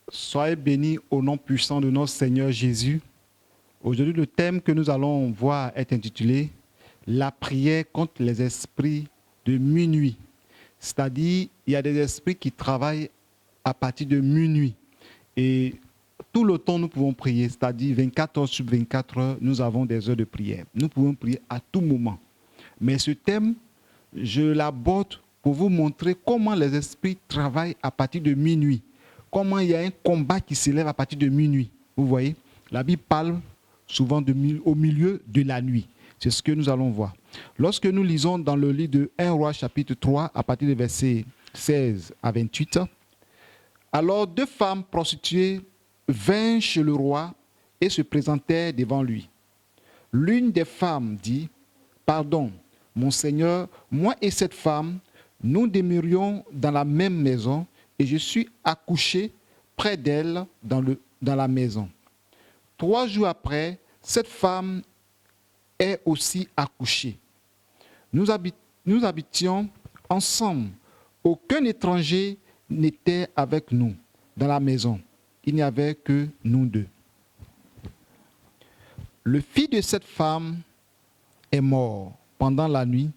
Soyez bénis au nom puissant de notre Seigneur Jésus. Aujourd'hui, le thème que nous allons voir est intitulé « La prière contre les esprits de minuit ». C'est-à-dire, il y a des esprits qui travaillent à partir de minuit. Et tout le temps, nous pouvons prier, c'est-à-dire 24 heures sur 24 heures, nous avons des heures de prière. Nous pouvons prier à tout moment. Mais ce thème, je l'aborde pour vous montrer comment les esprits travaillent à partir de minuit. Comment il y a un combat qui s'élève à partir de minuit. Vous voyez, la Bible parle souvent au milieu de la nuit. C'est ce que nous allons voir. Lorsque nous lisons dans le livre de 1 Roi chapitre 3, à partir des versets 16 à 28, alors 2 femmes prostituées vinrent chez le roi et se présentèrent devant lui. L'une des femmes dit, « Pardon, mon Seigneur, moi et cette femme, nous demeurions dans la même maison et je suis accouché près d'elle dans la maison. 3 jours après, cette femme est aussi accouchée. Nous habitions ensemble. Aucun étranger n'était avec nous dans la maison. Il n'y avait que nous deux. Le fils de cette femme est mort pendant la nuit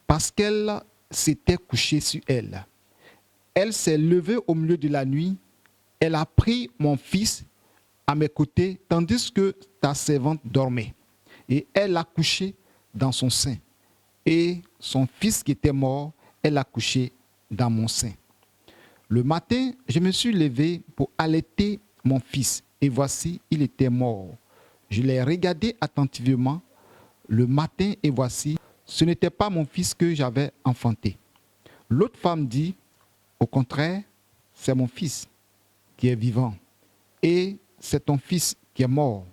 parce qu'elle s'était couchée sur elle. Elle s'est levée au milieu de la nuit. Elle a pris mon fils à mes côtés tandis que ta servante dormait. Et elle l'a couché dans son sein. Et son fils qui était mort, elle l'a couché dans mon sein. Le matin, je me suis levé pour allaiter mon fils. Et voici, il était mort. Je l'ai regardé attentivement le matin et voici, ce n'était pas mon fils que j'avais enfanté. L'autre femme dit, au contraire, c'est mon fils qui est vivant et c'est ton fils qui est mort.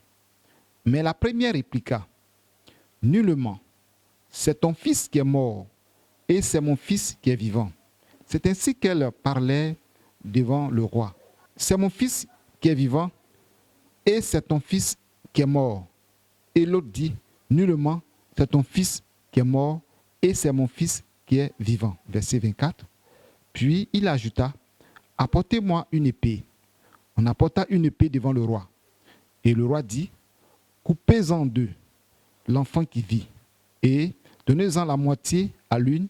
Mais la première répliqua, nullement, c'est ton fils qui est mort et c'est mon fils qui est vivant. C'est ainsi qu'elle parlait devant le roi. C'est mon fils qui est vivant et c'est ton fils qui est mort. Et l'autre dit, nullement, c'est ton fils qui est mort et c'est mon fils qui est vivant. Verset 24. Puis il ajouta, apportez-moi une épée. On apporta une épée devant le roi. Et le roi dit, coupez-en deux l'enfant qui vit et donnez-en la moitié à l'une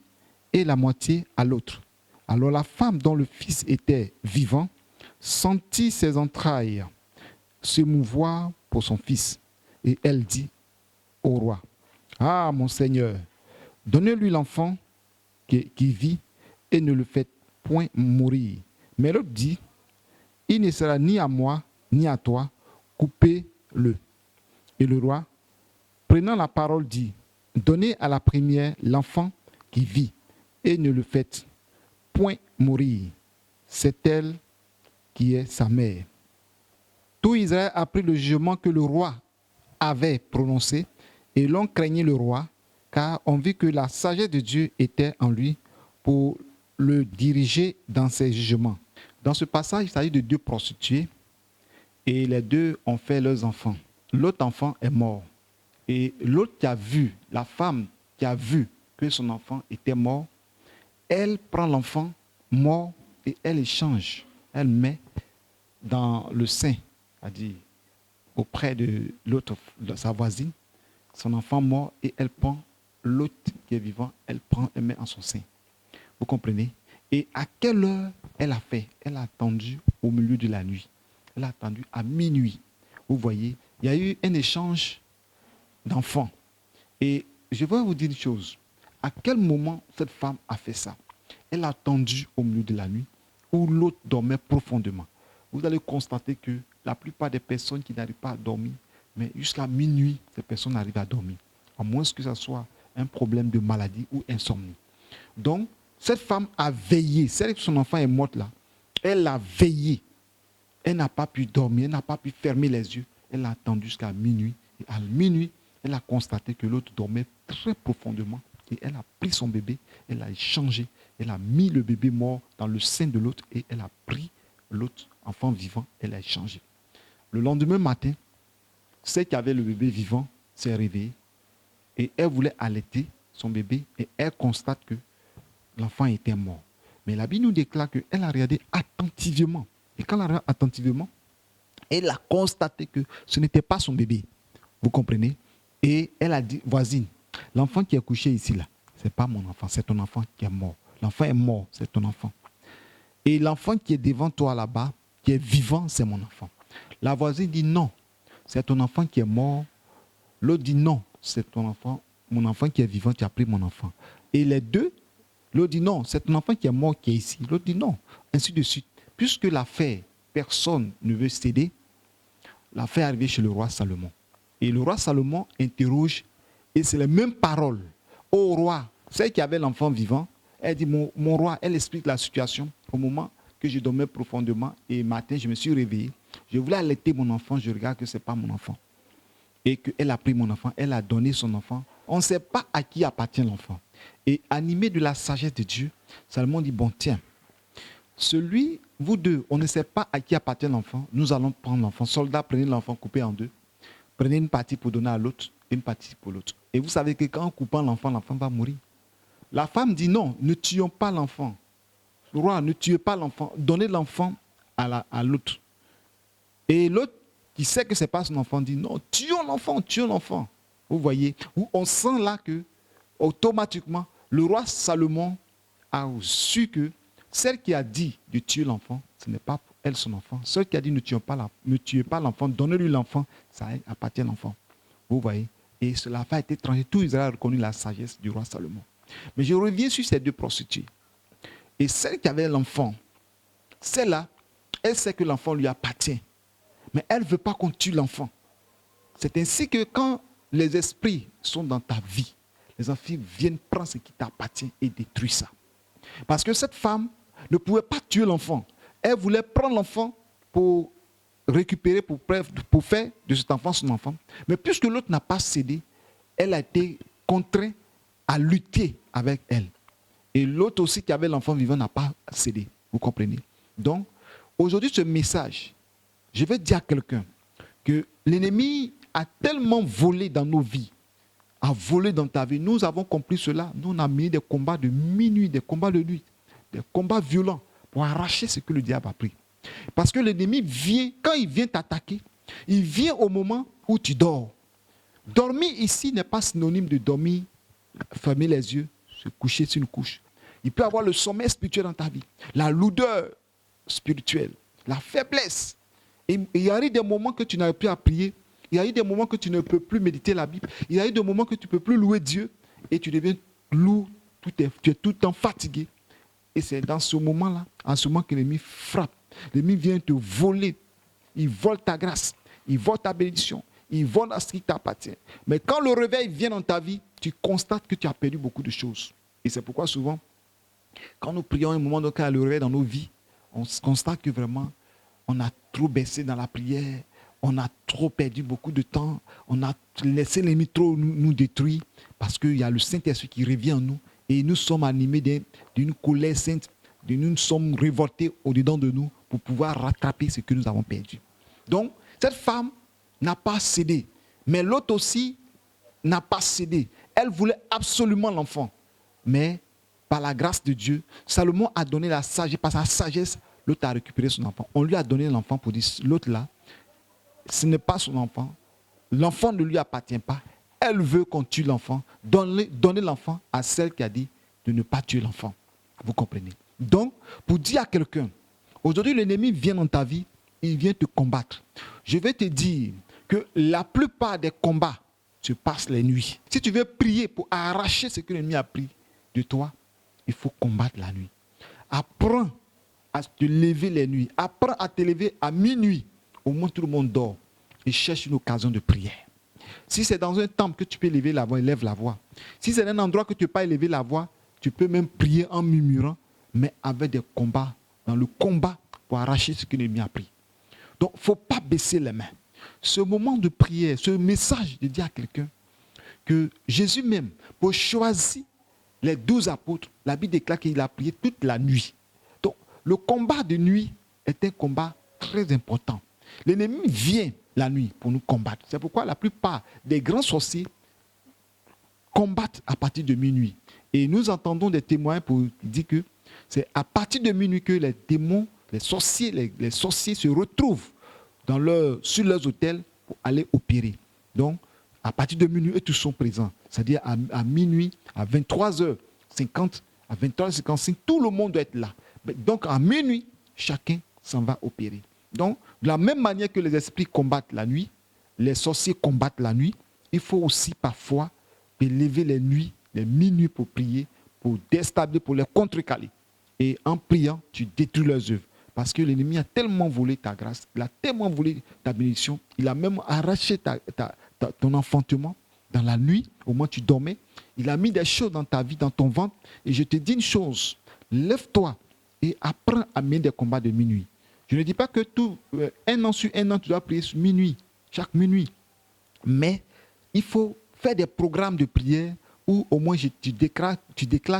et la moitié à l'autre. Alors la femme dont le fils était vivant sentit ses entrailles se mouvoir pour son fils. Et elle dit au roi, ah mon Seigneur, donnez-lui l'enfant qui vit et ne le faites point mourir. Mais l'autre dit, il ne sera ni à moi ni à toi, coupez-le. Et le roi, prenant la parole, dit, donnez à la première l'enfant qui vit et ne le faites point mourir. C'est elle qui est sa mère. Tout Israël a pris le jugement que le roi avait prononcé et l'on craignait le roi, car on vit que la sagesse de Dieu était en lui pour le diriger dans ses jugements. Dans ce passage, il s'agit de 2 prostituées et les 2 ont fait leurs enfants. L'autre enfant est mort. Et l'autre qui a vu, la femme qui a vu que son enfant était mort, elle prend l'enfant mort et elle échange. Elle met dans le sein, c'est-à-dire auprès de l'autre, de sa voisine, son enfant mort et elle prend l'autre qui est vivant, elle met en son sein. Vous comprenez? Et à quelle heure elle a fait? Elle a attendu au milieu de la nuit. Elle a attendu à minuit. Vous voyez, il y a eu un échange d'enfants. Et je vais vous dire une chose. À quel moment cette femme a fait ça? Elle a attendu au milieu de la nuit où l'autre dormait profondément. Vous allez constater que la plupart des personnes qui n'arrivent pas à dormir, mais jusqu'à minuit, ces personnes arrivent à dormir. À moins que ce soit un problème de maladie ou insomnie. Donc, cette femme a veillé. Celle que son enfant est morte là, elle a veillé. Elle n'a pas pu dormir, elle n'a pas pu fermer les yeux. Elle a attendu jusqu'à minuit. Et à minuit, elle a constaté que l'autre dormait très profondément. Et elle a pris son bébé, elle a échangé, elle a mis le bébé mort dans le sein de l'autre et elle a pris l'autre enfant vivant, elle a échangé. Le lendemain matin, celle qui avait le bébé vivant s'est réveillée et elle voulait allaiter son bébé et elle constate que l'enfant était mort. Mais la Bible nous déclare qu'elle a regardé attentivement Et quand elle regarde attentivement, elle a constaté que ce n'était pas son bébé. Vous comprenez? Et elle a dit, voisine, l'enfant qui est couché ici, là, ce n'est pas mon enfant, c'est ton enfant qui est mort. L'enfant est mort, c'est ton enfant. Et l'enfant qui est devant toi là-bas, qui est vivant, c'est mon enfant. La voisine dit non, c'est ton enfant qui est mort. L'autre dit non, c'est ton enfant, mon enfant qui est vivant, tu as pris mon enfant. Et les deux, l'autre dit non, c'est ton enfant qui est mort qui est ici. L'autre dit non, ainsi de suite. Puisque l'affaire, personne ne veut céder, l'affaire est arrivée chez le roi Salomon. Et le roi Salomon interroge, et c'est les mêmes paroles. Au roi, celle qui avait l'enfant vivant, elle dit, mon roi, elle explique la situation au moment que je dormais profondément et matin, je me suis réveillé. Je voulais allaiter mon enfant, je regarde que ce n'est pas mon enfant. Et qu'elle a pris mon enfant, elle a donné son enfant. On ne sait pas à qui appartient l'enfant. Et animé de la sagesse de Dieu, Salomon dit, bon tiens, celui, vous deux, on ne sait pas à qui appartient l'enfant, nous allons prendre l'enfant. Soldats, prenez l'enfant coupé en deux. Prenez une partie pour donner à l'autre, une partie pour l'autre. Et vous savez que quand en coupant l'enfant, l'enfant va mourir. La femme dit non, ne tuons pas l'enfant. Roi, ne tuez pas l'enfant, donnez l'enfant à l'autre. Et l'autre, qui sait que ce n'est pas son enfant, dit non, tuons l'enfant, tuons l'enfant. Vous voyez, où on sent là que, automatiquement, le roi Salomon a su que celle qui a dit de tuer l'enfant, ce n'est pas elle son enfant. Celle qui a dit ne tuez pas l'enfant, donnez-lui l'enfant, ça appartient à l'enfant. Vous voyez, et cela a été étranger. Tout Israël a reconnu la sagesse du roi Salomon. Mais je reviens sur ces deux prostituées. Et celle qui avait l'enfant, celle-là, elle sait que l'enfant lui appartient. Mais elle ne veut pas qu'on tue l'enfant. C'est ainsi que quand les esprits sont dans ta vie, les enfants viennent prendre ce qui t'appartient et détruire ça. Parce que cette femme ne pouvait pas tuer l'enfant. Elle voulait prendre l'enfant pour récupérer, pour faire de cet enfant son enfant. Mais puisque l'autre n'a pas cédé, elle a été contrainte à lutter avec elle. Et l'autre aussi qui avait l'enfant vivant n'a pas cédé. Vous comprenez? Donc, aujourd'hui, ce message, je vais dire à quelqu'un que l'ennemi a tellement volé dans nos vies, a volé dans ta vie. Nous avons compris cela. Nous, on a mis des combats de minuit, des combats de nuit, des combats violents pour arracher ce que le diable a pris. Parce que l'ennemi vient, quand il vient t'attaquer, il vient au moment où tu dors. Dormir ici n'est pas synonyme de dormir, fermer les yeux, se coucher sur une couche. Il peut y avoir le sommeil spirituel dans ta vie, la lourdeur spirituelle, la faiblesse. Et il y a eu des moments que tu n'arrives plus à prier. Il y a eu des moments que tu ne peux plus méditer la Bible. Il y a eu des moments que tu ne peux plus louer Dieu. Et tu deviens lourd, tu es tout le temps fatigué. Et c'est dans ce moment-là, en ce moment que l'ennemi frappe. L'ennemi vient te voler. Il vole ta grâce. Il vole ta bénédiction. Il vole ce qui t'appartient. Mais quand le réveil vient dans ta vie, tu constates que tu as perdu beaucoup de choses. Et c'est pourquoi souvent, quand nous prions un moment donné, le réveil dans nos vies, on constate que vraiment, on a trop baissé dans la prière, on a trop perdu beaucoup de temps, on a laissé l'ennemi trop nous détruire, parce qu'il y a le Saint-Esprit qui revient en nous, et nous sommes animés d'une colère sainte, nous sommes révoltés au-dedans de nous pour pouvoir rattraper ce que nous avons perdu. Donc, cette femme n'a pas cédé, mais l'autre aussi n'a pas cédé. Elle voulait absolument l'enfant, mais par la grâce de Dieu, Salomon a donné la sagesse, par sa sagesse, l'autre a récupéré son enfant. On lui a donné l'enfant pour dire, l'autre là, ce n'est pas son enfant. L'enfant ne lui appartient pas. Elle veut qu'on tue l'enfant. Donnez l'enfant à celle qui a dit de ne pas tuer l'enfant. Vous comprenez? Donc, pour dire à quelqu'un, aujourd'hui l'ennemi vient dans ta vie, il vient te combattre. Je vais te dire que la plupart des combats se passent les nuits. Si tu veux prier pour arracher ce que l'ennemi a pris de toi, il faut combattre la nuit. Apprends à te lever les nuits. Apprends à te lever à minuit. Au moins tout le monde dort. Et cherche une occasion de prière. Si c'est dans un temple que tu peux élever la voix, élève la voix. Si c'est un endroit que tu ne peux pas élever la voix, tu peux même prier en murmurant, mais avec des combats, dans le combat pour arracher ce que l'ennemi a pris. Donc, il ne faut pas baisser les mains. Ce moment de prière, ce message de dire à quelqu'un que Jésus même, pour choisir les 12 apôtres, la Bible déclare qu'il a prié toute la nuit. Donc, le combat de nuit est un combat très important. L'ennemi vient la nuit pour nous combattre. C'est pourquoi la plupart des grands sorciers combattent à partir de minuit. Et nous entendons des témoins pour dire que c'est à partir de minuit que les démons les sorciers se retrouvent sur leurs autels pour aller opérer. Donc, à partir de minuit, eux tous sont présents. C'est-à-dire à minuit, à 23h50, à 23h55, tout le monde doit être là. Donc, à minuit, chacun s'en va opérer. Donc, de la même manière que les esprits combattent la nuit, les sorciers combattent la nuit, il faut aussi parfois élever les nuits, les minuit pour prier, pour déstabiliser, pour les contrecaler. Et en priant, tu détruis leurs œuvres. Parce que l'ennemi a tellement volé ta grâce, il a tellement volé ta bénédiction, il a même arraché ton enfantement dans la nuit, au moment où tu dormais. Il a mis des choses dans ta vie, dans ton ventre. Et je te dis une chose, lève-toi et apprends à mener des combats de minuit. Je ne dis pas que un an sur un an, tu dois prier sur minuit, chaque minuit. Mais il faut faire des programmes de prière où au moins tu déclares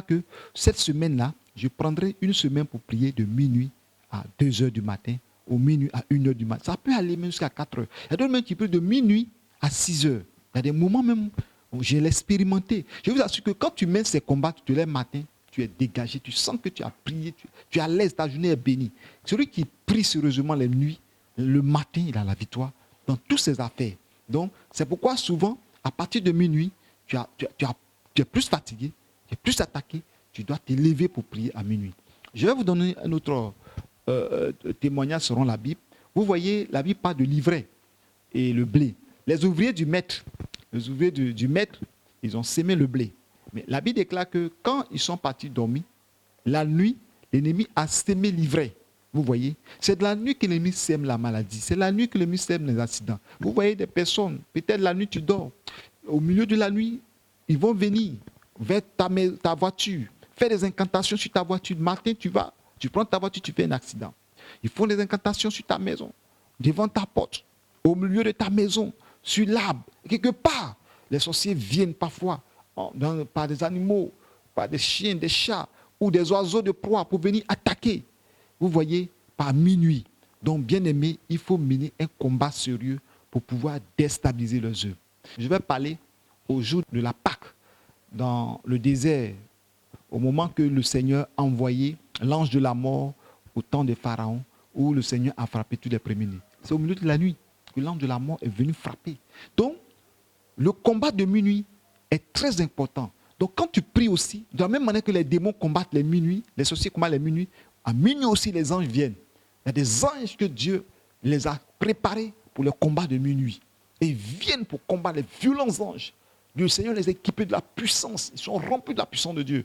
que cette semaine-là, je prendrai une semaine pour prier de minuit à 2h du matin, au minuit à 1h du matin. Ça peut aller même jusqu'à 4h. Il y a d'autres même qui prient de minuit à 6h. Il y a des moments même où j'ai l'expérimenté. Je vous assure que quand tu mènes ces combats, tu te lèves matin, tu es dégagé, tu sens que tu as prié, tu es à l'aise, ta journée est bénie. Celui qui prie sérieusement les nuits, le matin, il a la victoire dans toutes ses affaires. Donc, c'est pourquoi souvent, à partir de minuit, tu es plus fatigué, tu es plus attaqué, tu dois te lever pour prier à minuit. Je vais vous donner un autre témoignage selon la Bible. Vous voyez, la Bible parle de l'ivraie et le blé. Les ouvriers du maître, ils ont sémé le blé. Mais la Bible déclare que quand ils sont partis dormir, la nuit, l'ennemi a sémé l'ivraie. Vous voyez, c'est de la nuit que l'ennemi sème la maladie. C'est la nuit que l'ennemi sème les accidents. Vous voyez des personnes, peut-être la nuit tu dors. Au milieu de la nuit, ils vont venir vers ta voiture, faire des incantations sur ta voiture. Le matin, tu prends ta voiture, tu fais un accident. Ils font des incantations sur ta maison, devant ta porte, au milieu de ta maison, sur l'arbre. Quelque part, les sorciers viennent parfois par des animaux, par des chiens, des chats ou des oiseaux de proie pour venir attaquer. Vous voyez, par minuit. Donc, bien aimé, il faut mener un combat sérieux pour pouvoir déstabiliser leurs œuvres. Je vais parler au jour de la Pâque, dans le désert, au moment que le Seigneur a envoyé l'ange de la mort au temps de Pharaon, où le Seigneur a frappé tous les premiers-nés. C'est au milieu de la nuit que l'ange de la mort est venu frapper. Donc, le combat de minuit est très important. Donc, quand tu pries aussi, de la même manière que les démons combattent les minuit, les sorciers combattent les minuit, à minuit aussi, les anges viennent. Il y a des anges que Dieu les a préparés pour le combat de minuit. Et ils viennent pour combattre les violents anges. Le Seigneur les a équipés de la puissance. Ils sont remplis de la puissance de Dieu.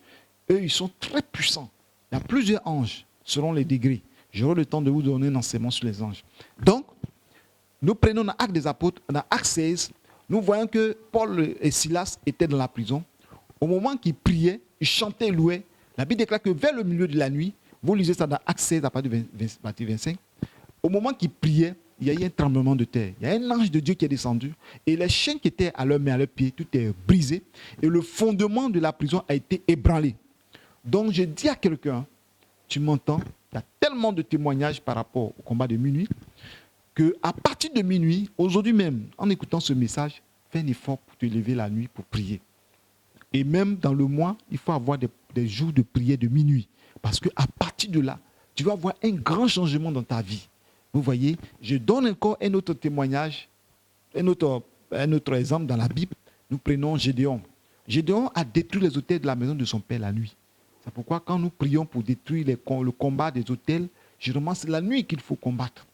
Eux, ils sont très puissants. Il y a plusieurs anges, selon les degrés. J'aurai le temps de vous donner un enseignement sur les anges. Donc, nous prenons dans Actes des Apôtres, dans Actes 16, nous voyons que Paul et Silas étaient dans la prison. Au moment qu'ils priaient, ils chantaient et louaient. La Bible déclare que vers le milieu de la nuit, vous lisez ça dans Actes 16 à partir de 25, au moment qu'ils priaient, il y a eu un tremblement de terre. Il y a un ange de Dieu qui est descendu et les chaînes qui étaient à leurs mains, à leurs pieds, tout est brisé et le fondement de la prison a été ébranlé. Donc je dis à quelqu'un, tu m'entends, il y a tellement de témoignages par rapport au combat de minuit qu'à partir de minuit, aujourd'hui même, en écoutant ce message, fais un effort pour te lever la nuit pour prier. Et même dans le mois, il faut avoir des jours de prière de minuit. Parce qu'à partir de là, tu vas avoir un grand changement dans ta vie. Vous voyez, je donne encore un autre témoignage, un autre exemple dans la Bible. Nous prenons Gédéon. Gédéon a détruit les autels de la maison de son père la nuit. C'est pourquoi quand nous prions pour détruire le combat des autels, généralement c'est la nuit qu'il faut combattre.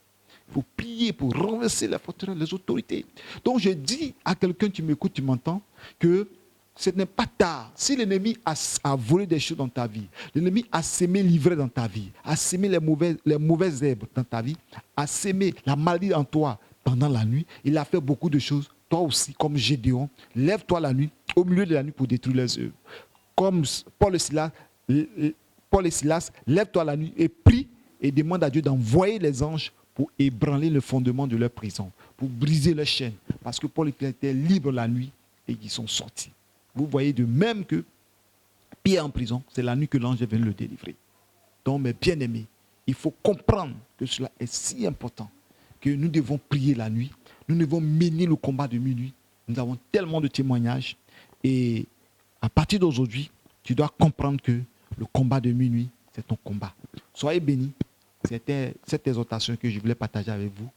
Il faut prier pour renverser les forteresses, les autorités. Donc je dis à quelqu'un, tu m'écoutes, tu m'entends, que ce n'est pas tard. Si l'ennemi a volé des choses dans ta vie, l'ennemi a sémé l'ivraie dans ta vie, a sémé les mauvaises herbes dans ta vie, a sémé la maladie en toi pendant la nuit, il a fait beaucoup de choses. Toi aussi, comme Gédéon, lève-toi la nuit, au milieu de la nuit pour détruire les œuvres. Comme Paul et Silas, lève-toi la nuit et prie et demande à Dieu d'envoyer les anges pour ébranler le fondement de leur prison, pour briser leurs chaînes. Parce que Paul était libre la nuit et ils sont sortis. Vous voyez de même que Pierre en prison, c'est la nuit que l'ange est venu le délivrer. Donc, mes bien-aimés, il faut comprendre que cela est si important que nous devons prier la nuit, nous devons mener le combat de minuit. Nous avons tellement de témoignages et à partir d'aujourd'hui, tu dois comprendre que le combat de minuit, c'est ton combat. Soyez bénis. C'était cette exhortation que je voulais partager avec vous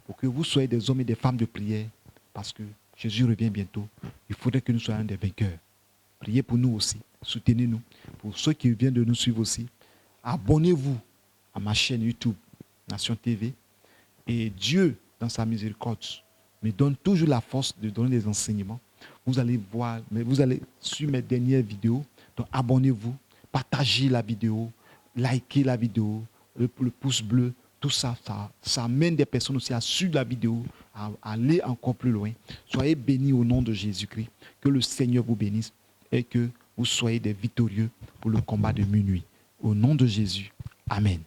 pour que vous soyez des hommes et des femmes de prière parce que Jésus revient bientôt. Il faudrait que nous soyons des vainqueurs. Priez pour nous aussi. Soutenez-nous. Pour ceux qui viennent de nous suivre aussi, abonnez-vous à ma chaîne YouTube, Nation TV. Et Dieu, dans sa miséricorde, me donne toujours la force de donner des enseignements. Vous allez voir, mais vous allez suivre mes dernières vidéos. Donc abonnez-vous, partagez la vidéo, likez la vidéo, le pouce bleu. Tout ça, ça amène des personnes aussi à suivre la vidéo, à aller encore plus loin. Soyez bénis au nom de Jésus-Christ. Que le Seigneur vous bénisse et que vous soyez des victorieux pour le combat de minuit. Au nom de Jésus. Amen.